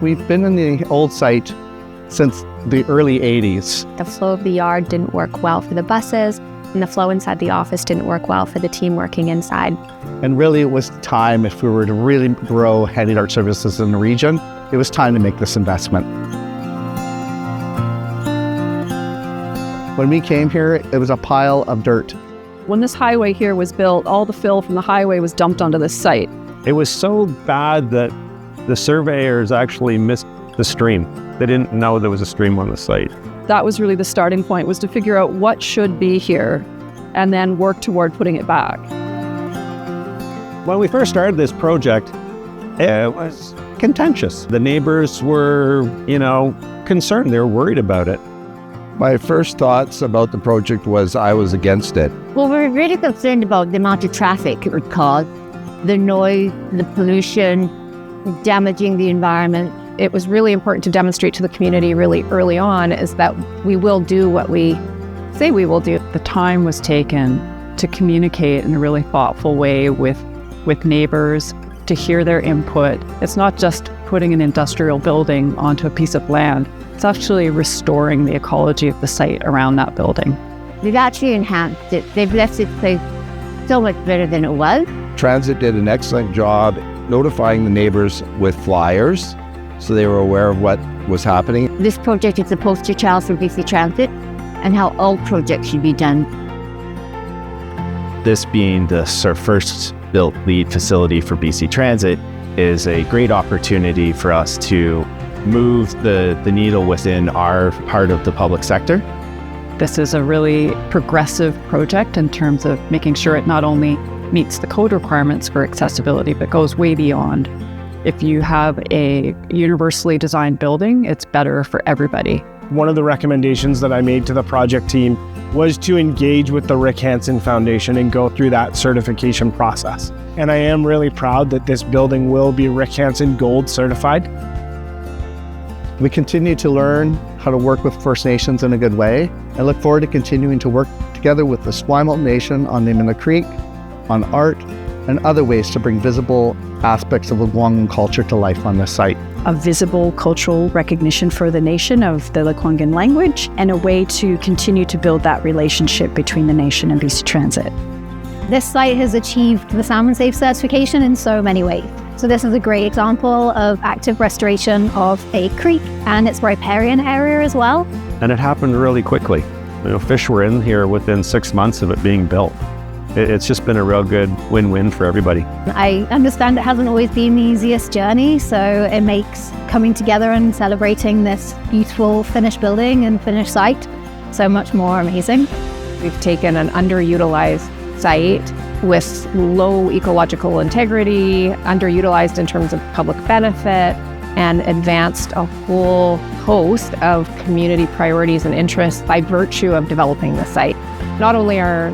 We've been in the old site since the early 80s. The flow of the yard didn't work well for the buses, and the flow inside the office didn't work well for the team working inside. And really it was time, if we were to really grow handyDART services in the region, it was time to make this investment. When we came here, it was a pile of dirt. When this highway here was built, all the fill from the highway was dumped onto this site. It was so bad that the surveyors actually missed the stream. They didn't know there was a stream on the site. That was really the starting point, was to figure out what should be here and then work toward putting it back. When we first started this project, it was contentious. The neighbors were, concerned. They were worried about it. My first thoughts about the project was I was against it. Well, we're really concerned about the amount of traffic it would cause, the noise, the pollution, damaging the environment. It was really important to demonstrate to the community really early on is that we will do what we say we will do. The time was taken to communicate in a really thoughtful way with neighbors, to hear their input. It's not just putting an industrial building onto a piece of land. It's actually restoring the ecology of the site around that building. They've actually enhanced it. They've left this place so much better than it was. Transit did an excellent job notifying the neighbors with flyers, so they were aware of what was happening. This project is a poster child for BC Transit and how all projects should be done. This being the first built lead facility for BC Transit is a great opportunity for us to move the needle within our part of the public sector. This is a really progressive project in terms of making sure it not only meets the code requirements for accessibility, but goes way beyond. If you have a universally designed building, it's better for everybody. One of the recommendations that I made to the project team was to engage with the Rick Hansen Foundation and go through that certification process. And I am really proud that this building will be Rick Hansen Gold certified. We continue to learn how to work with First Nations in a good way. I look forward to continuing to work together with the Esquimalt Nation on Nymina Creek, on art, and other ways to bring visible aspects of Lekwungen culture to life on this site. A visible cultural recognition for the nation of the Lekwungen language, and a way to continue to build that relationship between the nation and BC Transit. This site has achieved the Salmon Safe certification in so many ways. So this is a great example of active restoration of a creek and its riparian area as well. And it happened really quickly. Fish were in here within 6 months of it being built. It's just been a real good win-win for everybody. I understand it hasn't always been the easiest journey, so it makes coming together and celebrating this beautiful finished building and finished site so much more amazing. We've taken an underutilized site with low ecological integrity, underutilized in terms of public benefit, and advanced a whole host of community priorities and interests by virtue of developing the site. Not only are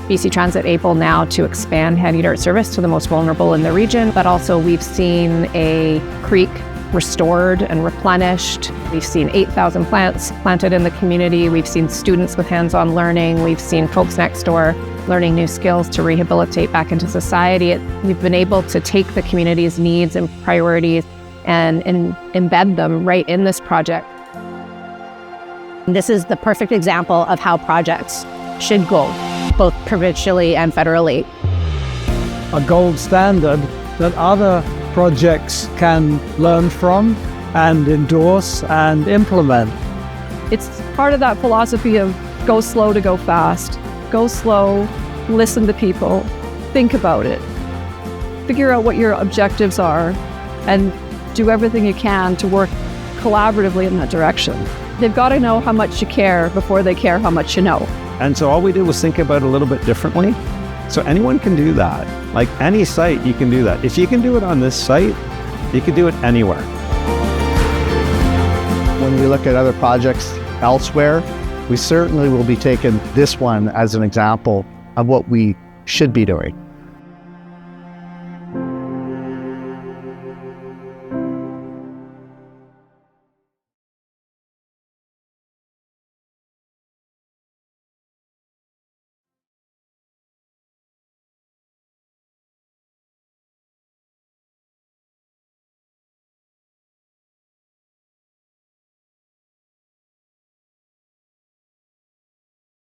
BC Transit able now to expand handyDART service to the most vulnerable in the region, but also we've seen a creek restored and replenished. We've seen 8,000 plants planted in the community. We've seen students with hands-on learning. We've seen folks next door learning new skills to rehabilitate back into society. We've been able to take the community's needs and priorities and embed them right in this project. This is the perfect example of how projects should go, both provincially and federally. A gold standard that other projects can learn from and endorse and implement. It's part of that philosophy of go slow to go fast. Go slow, listen to people, think about it, figure out what your objectives are, and do everything you can to work collaboratively in that direction. They've got to know how much you care before they care how much you know. And so all we did was think about it a little bit differently. So anyone can do that. Like any site, you can do that. If you can do it on this site, you can do it anywhere. When we look at other projects elsewhere, we certainly will be taking this one as an example of what we should be doing.